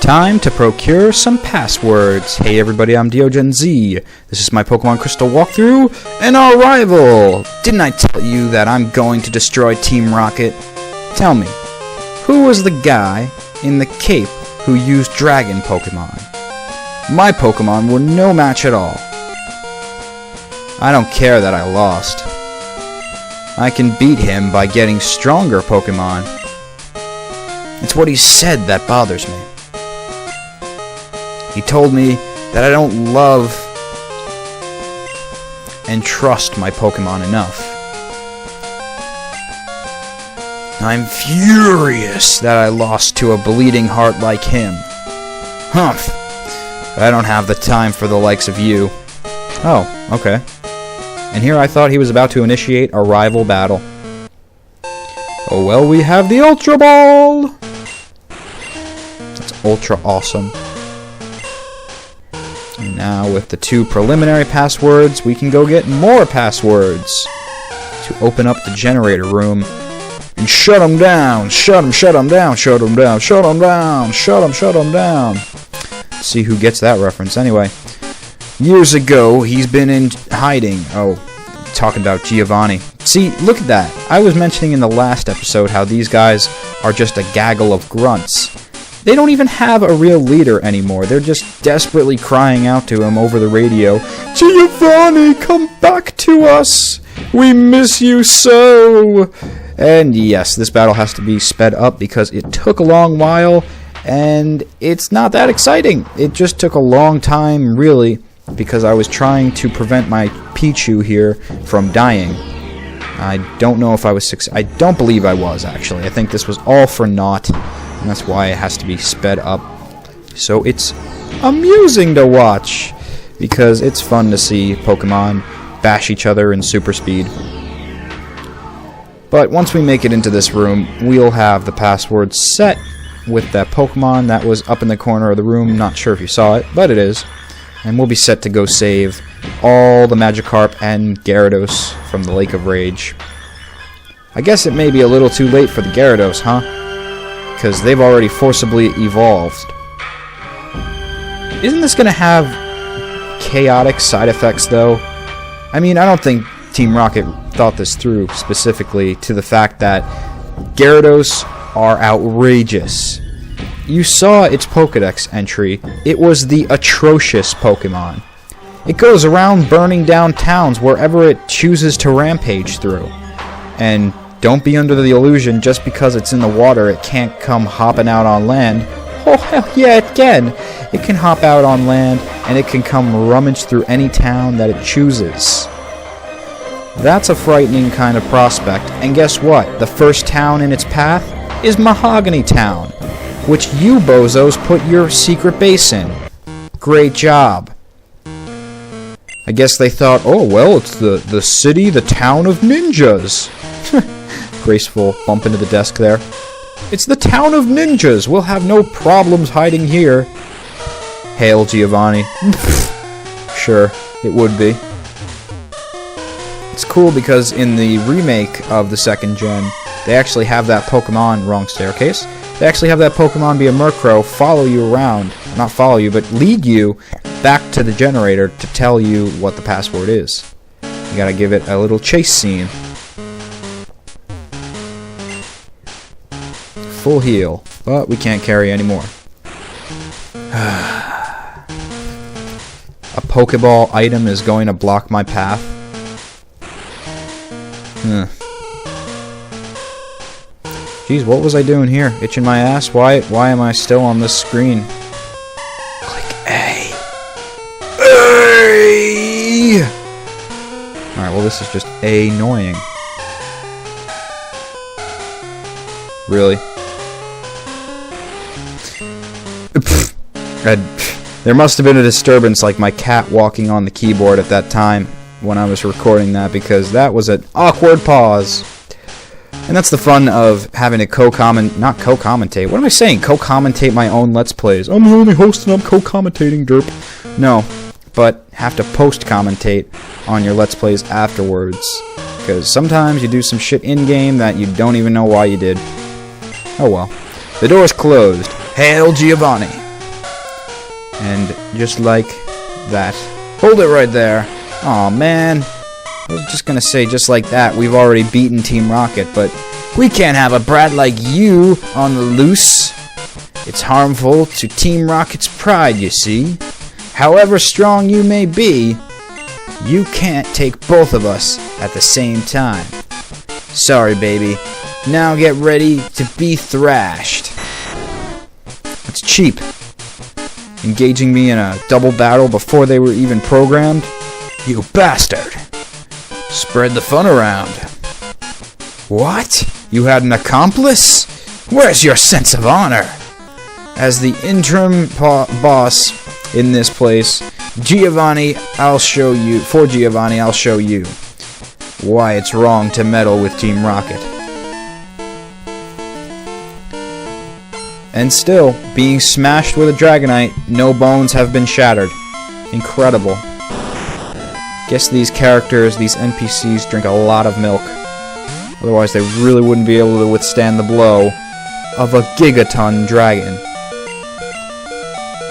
Time to procure some passwords. Hey everybody, I'm DeoGenZ. This is my Pokemon Crystal walkthrough and our rival. Didn't I tell you that I'm going to destroy Team Rocket? Tell me, who was the guy in the cape who used Dragon Pokemon? My Pokemon were no match at all. I don't care that I lost. I can beat him by getting stronger Pokemon. It's what he said that bothers me. He told me that I don't love and trust my Pokemon enough. I'm furious that I lost to a bleeding heart like him. Humph. I don't have the time for the likes of you. Oh, okay. And here I thought he was about to initiate a rival battle. Oh well, we have the Ultra Ball! That's ultra awesome. And now with the 2 preliminary passwords, we can go get more passwords to open up the generator room and shut them down. Shut them down, shut them down, shut them down, shut them down. See who gets that reference anyway. Years ago, he's been in hiding. Oh, talking about Giovanni. See, look at that. I was mentioning in the last episode how these guys are just a gaggle of grunts. They don't even have a real leader anymore. They're just desperately crying out to him over the radio. Giovanni, come back to us! We miss you so! And yes, this battle has to be sped up because it took a long while, and it's not that exciting. It just took a long time, really, because I was trying to prevent my Pichu here from dying. I don't know if I was I don't believe I was, actually. I think this was all for naught. And that's why it has to be sped up. So it's amusing to watch, because it's fun to see Pokemon bash each other in super speed. But once we make it into this room, we'll have the password set with that Pokemon that was up in the corner of the room. Not sure if you saw it, but it is. And we'll be set to go save all the Magikarp and Gyarados from the Lake of Rage. I guess it may be a little too late for the Gyarados, huh? Because they've already forcibly evolved. Isn't this going to have chaotic side effects, though? I mean, I don't think Team Rocket thought this through specifically to the fact that Gyarados are outrageous. You saw its Pokedex entry. It was the atrocious Pokemon. It goes around burning down towns wherever it chooses to rampage through. And don't be under the illusion just because it's in the water it can't come hopping out on land. Oh hell yeah, it can! It can hop out on land and it can come rummage through any town that it chooses. That's a frightening kind of prospect. And guess what? The first town in its path is Mahogany Town, which you bozos put your secret base in. Great job. I guess they thought, oh well, it's the city, the town of ninjas. Graceful bump into the desk there. It's the town of ninjas. We'll have no problems hiding here. Hail Giovanni. Sure, it would be. It's cool because in the remake of the 2nd gen, they actually have that Pokemon, wrong staircase, they actually have that Pokemon be a Murkrow, follow you around, not follow you, but lead you back to the generator to tell you what the password is. You gotta give it a little chase scene. Full heal, but we can't carry anymore. A Pokeball item is going to block my path. Jeez, what was I doing here? Itching my ass? Why am I still on this screen? Click A. A! Alright, well this is just annoying. Really? There must have been a disturbance like my cat walking on the keyboard at that time when I was recording that, because that was an awkward pause. And that's the fun of having to not co-commentate. What am I saying? Co-commentate my own Let's Plays. I'm the only host and I'm co-commentating, derp. No, but have to post-commentate on your Let's Plays afterwards. Because sometimes you do some shit in-game that you don't even know why you did. Oh well. The door's closed. Hail Giovanni. And just like that. Hold it right there. Aw, man. I was just gonna say, just like that, we've already beaten Team Rocket, but we can't have a brat like you on the loose. It's harmful to Team Rocket's pride, you see. However strong you may be, you can't take both of us at the same time. Sorry, baby. Now get ready to be thrashed. It's cheap. Engaging me in a double battle before they were even programmed? You bastard! Spread the fun around. What? You had an accomplice? Where's your sense of honor? As the interim boss in this place, Giovanni, I'll show you why it's wrong to meddle with Team Rocket. And still, being smashed with a Dragonite, no bones have been shattered. Incredible. Guess these characters, these NPCs, drink a lot of milk. Otherwise, they really wouldn't be able to withstand the blow of a gigaton dragon.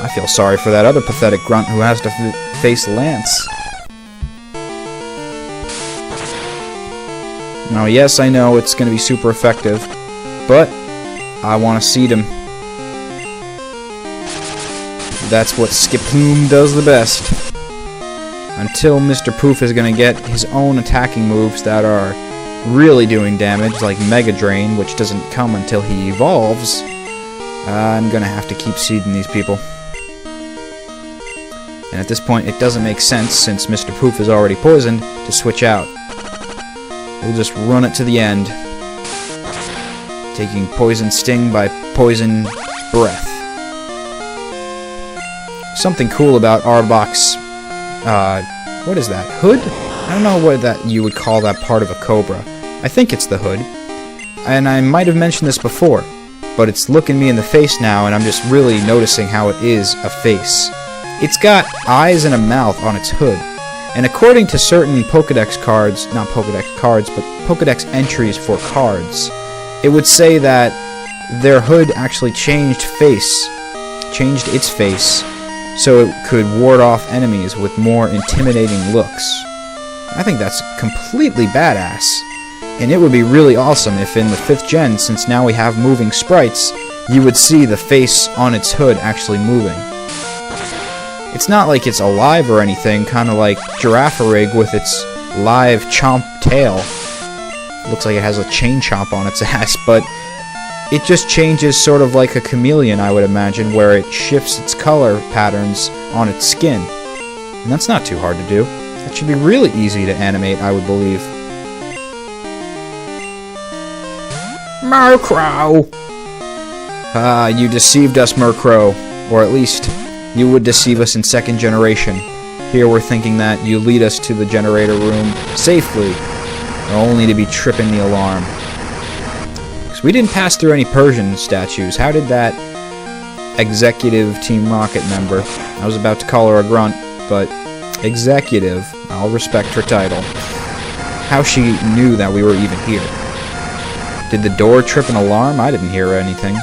I feel sorry for that other pathetic grunt who has to face Lance. Now, yes, I know it's going to be super effective, but I want to seed him. That's what Skiploom does the best. Until Mr. Poof is going to get his own attacking moves that are really doing damage, like Mega Drain, which doesn't come until he evolves, I'm going to have to keep seeding these people. And at this point, it doesn't make sense, since Mr. Poof is already poisoned, to switch out. We'll just run it to the end, taking Poison Sting by Poison Breath. Something cool about Arbok's, what is that, hood? I don't know what that you would call that part of a cobra. I think it's the hood. And I might have mentioned this before, but it's looking me in the face now, and I'm just really noticing how it is a face. It's got eyes and a mouth on its hood. And according to certain Pokedex cards, not Pokedex cards, but Pokedex entries for cards, it would say that their hood actually changed its face, so it could ward off enemies with more intimidating looks. I think that's completely badass. And it would be really awesome if in the 5th gen, since now we have moving sprites, you would see the face on its hood actually moving. It's not like it's alive or anything, kind of like Girafarig with its live chomp tail. Looks like it has a chain chomp on its ass, but it just changes sort of like a chameleon, I would imagine, where it shifts its color patterns on its skin. And that's not too hard to do. That should be really easy to animate, I would believe. Murkrow! Ah, you deceived us, Murkrow. Or at least, you would deceive us in 2nd generation. Here we're thinking that you lead us to the generator room safely, only to be tripping the alarm. Because we didn't pass through any Persian statues. How did that executive Team Rocket member, I was about to call her a grunt, but executive, I'll respect her title, how she knew that we were even here. Did the door trip an alarm? I didn't hear anything.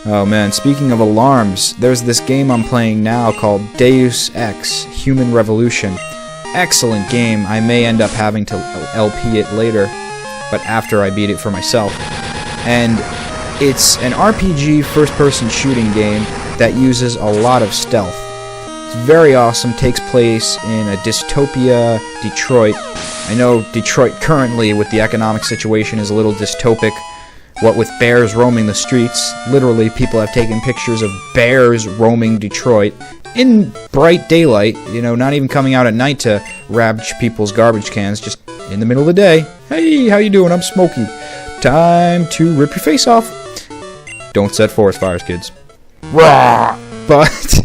Oh man, speaking of alarms, there's this game I'm playing now called Deus Ex Human Revolution. Excellent game. I may end up having to LP it later, but after I beat it for myself. And it's an RPG first-person shooting game that uses a lot of stealth. It's very awesome, takes place in a dystopia Detroit. I know Detroit currently, with the economic situation, is a little dystopic. What with bears roaming the streets, literally people have taken pictures of bears roaming Detroit in bright daylight, you know, not even coming out at night to ravage people's garbage cans, just in the middle of the day. Hey, how you doing? I'm Smokey. Time to rip your face off. Don't set forest fires, kids. Rah! But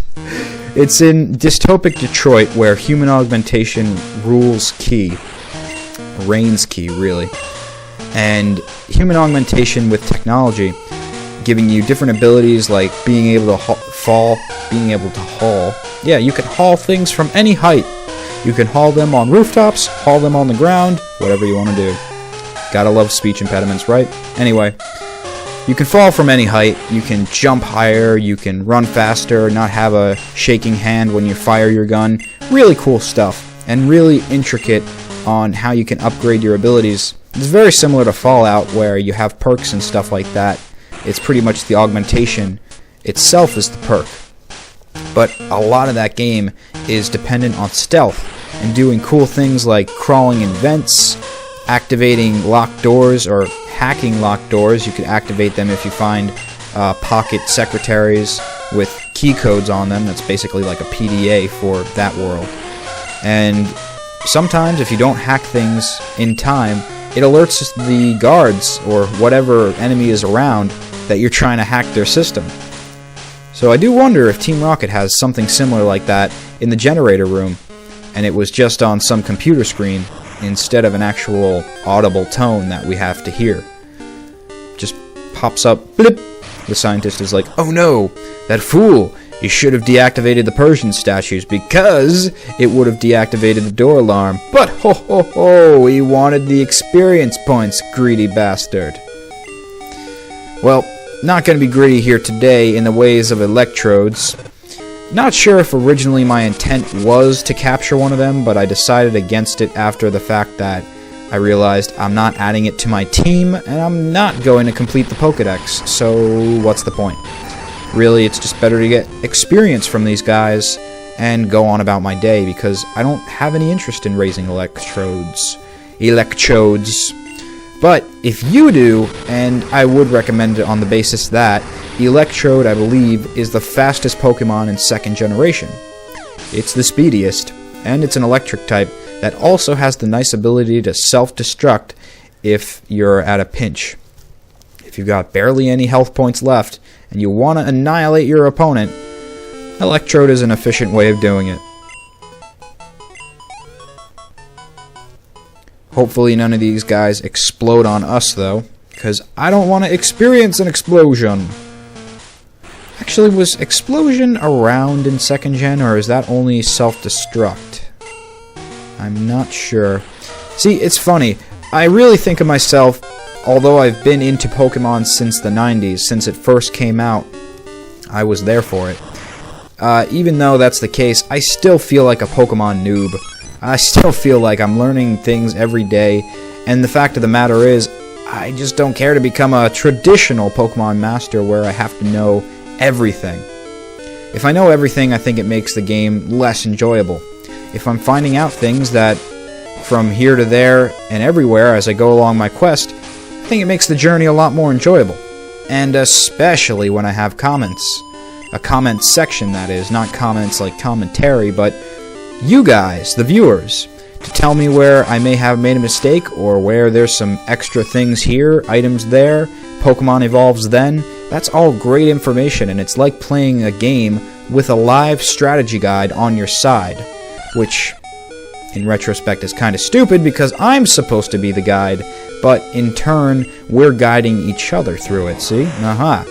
it's in dystopic Detroit where human augmentation reigns key, really. And human augmentation with technology, giving you different abilities like being able to fall, being able to haul. Yeah, you can haul things from any height. You can haul them on rooftops, haul them on the ground, whatever you want to do. Gotta love speech impediments, right? Anyway, You can fall from any height, you can jump higher, you can run faster, not have a shaking hand when you fire your gun. Really cool stuff, and really intricate on how you can upgrade your abilities. It's very similar to Fallout, where you have perks and stuff like that. It's pretty much the augmentation itself is the perk. But a lot of that game is dependent on stealth, and doing cool things like crawling in vents, activating locked doors, or hacking locked doors. You can activate them if you find pocket secretaries with key codes on them. That's basically like a PDA for that world. And sometimes if you don't hack things in time, it alerts the guards or whatever enemy is around that you're trying to hack their system. So I do wonder if Team Rocket has something similar like that in the generator room, and it was just on some computer screen instead of an actual audible tone that we have to hear. Just pops up, blip. The scientist is like, oh no, that fool, he should have deactivated the Persian statues because it would have deactivated the door alarm. But ho ho ho, he wanted the experience points, greedy bastard. Well, not going to be greedy here today in the ways of electrodes. Not sure if originally my intent was to capture one of them, but I decided against it after the fact that I realized I'm not adding it to my team, and I'm not going to complete the Pokédex, so what's the point? Really, it's just better to get experience from these guys and go on about my day, because I don't have any interest in raising electrodes. But if you do, and I would recommend it on the basis that Electrode, I believe, is the fastest Pokemon in 2nd generation. It's the speediest, and it's an electric type that also has the nice ability to self-destruct if you're at a pinch. If you've got barely any health points left, and you want to annihilate your opponent, Electrode is an efficient way of doing it. Hopefully none of these guys explode on us, though, because I don't want to experience an explosion. Actually, was explosion around in 2nd gen, or is that only self-destruct? I'm not sure. See, it's funny. I really think of myself, although I've been into Pokemon since the 90s, since it first came out, I was there for it. Even though that's the case, I still feel like a Pokemon noob. I still feel like I'm learning things every day, and the fact of the matter is, I just don't care to become a traditional Pokemon master where I have to know everything. If I know everything, I think it makes the game less enjoyable. If I'm finding out things that from here to there and everywhere as I go along my quest, I think it makes the journey a lot more enjoyable. And especially when I have comments. A comment section, that is, not comments like commentary, but you guys, the viewers, to tell me where I may have made a mistake, or where there's some extra things here, items there, Pokemon evolves then. That's all great information, and it's like playing a game with a live strategy guide on your side, which, in retrospect, is kind of stupid because I'm supposed to be the guide, but in turn, we're guiding each other through it, see? Aha.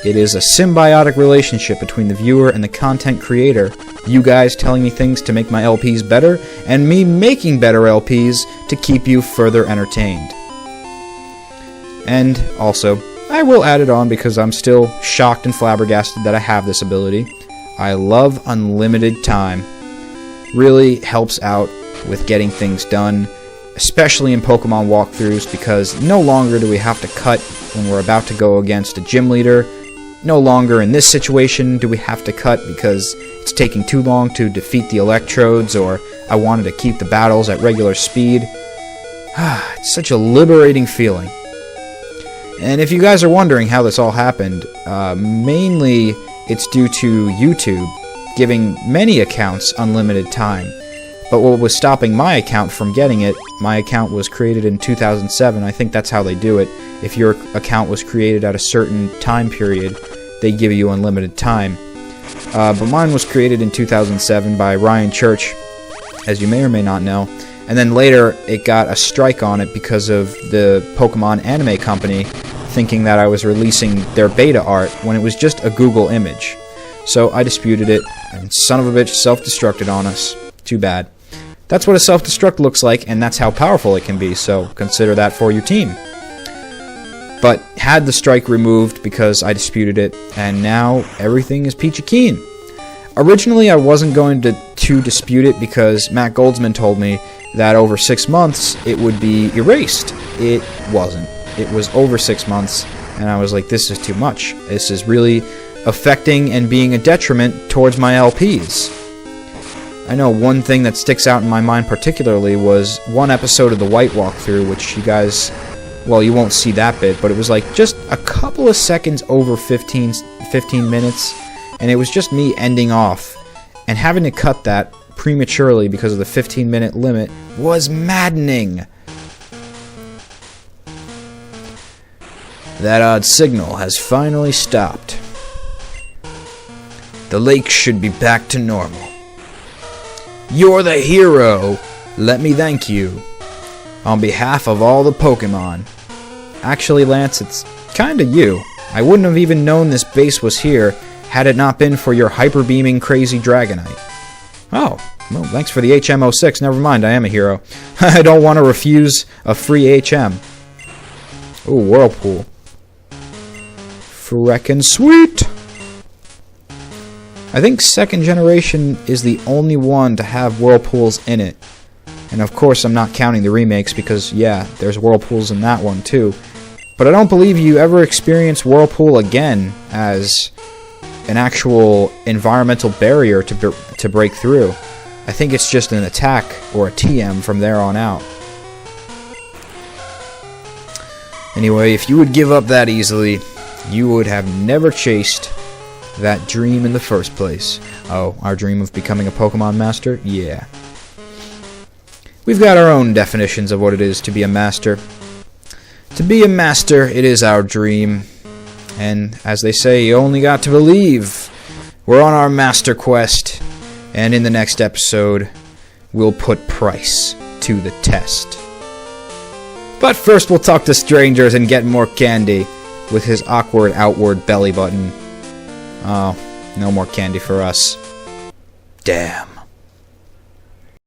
It is a symbiotic relationship between the viewer and the content creator, you guys telling me things to make my LPs better, and me making better LPs to keep you further entertained. And also, I will add it on because I'm still shocked and flabbergasted that I have this ability. I love unlimited time. Really helps out with getting things done, especially in Pokemon walkthroughs, because no longer do we have to cut when we're about to go against a gym leader. No longer in this situation do we have to cut because it's taking too long to defeat the Electrodes, or I wanted to keep the battles at regular speed. It's such a liberating feeling. And if you guys are wondering how this all happened, mainly it's due to YouTube giving many accounts unlimited time. But what was stopping my account from getting it, my account was created in 2007, I think that's how they do it. If your account was created at a certain time period, they give you unlimited time. But mine was created in 2007 by Ryan Church, as you may or may not know. And then later, it got a strike on it because of the Pokemon anime company thinking that I was releasing their beta art when it was just a Google image. So I disputed it, and son of a bitch self-destructed on us. Too bad. That's what a self-destruct looks like, and that's how powerful it can be, so consider that for your team. but had the strike removed because I disputed it, and now everything is peachy keen. Originally, I wasn't going to dispute it because Matt Goldsman told me that over 6 months it would be erased. It wasn't. It was over 6 months, and I was like, this is too much. This is really affecting and being a detriment towards my LPs. I know one thing that sticks out in my mind particularly was one episode of the White Walkthrough, which you guys, well, you won't see that bit, but it was like just a couple of seconds over 15 minutes, and it was just me ending off, and having to cut that prematurely because of the 15-minute limit was maddening. That odd signal has finally stopped. The lake should be back to normal. You're the hero! Let me thank you. On behalf of all the Pokemon. Actually, Lance, it's kinda you. I wouldn't have even known this base was here had it not been for your hyper-beaming crazy Dragonite. Oh, well, thanks for the HM06. Never mind, I am a hero. I don't want to refuse a free HM. Ooh, Whirlpool. Freckin' sweet! I think 2nd generation is the only one to have Whirlpools in it. And of course I'm not counting the remakes because, yeah, there's Whirlpools in that one too. But I don't believe you ever experience Whirlpool again as an actual environmental barrier to break through. I think it's just an attack or a TM from there on out. Anyway, if you would give up that easily, you would have never chased that dream in the first place. Oh, our dream of becoming a Pokemon Master? Yeah. We've got our own definitions of what it is to be a master. To be a master, it is our dream. And as they say, you only got to believe. We're on our master quest. And in the next episode, we'll put Price to the test. But first we'll talk to strangers and get more candy with his awkward outward belly button. Oh, no more candy for us. Damn.